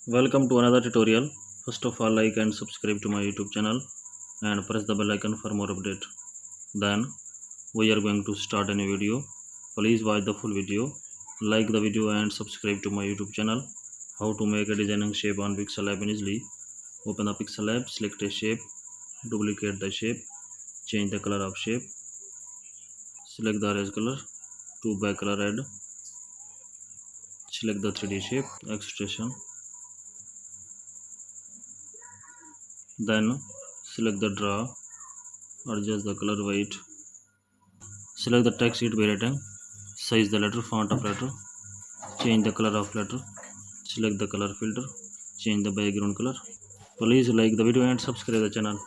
Welcome to another tutorial. First of all, like and subscribe to my YouTube channel and press the bell icon for more update. Then we are going to start a new video. Please watch the full video, like the video and subscribe to my YouTube channel. How to make a designing shape on Pixel app easily. Open the Pixel app, select a shape, duplicate the shape, change the color of shape, select the erase color to backcolor red, select the 3D shape, extrusion. Then select the draw, adjust the color weight, select the text sheet by writing, size the letter, font of letter, change the color of letter, select the color filter, change the background color. Please like the video and subscribe the channel.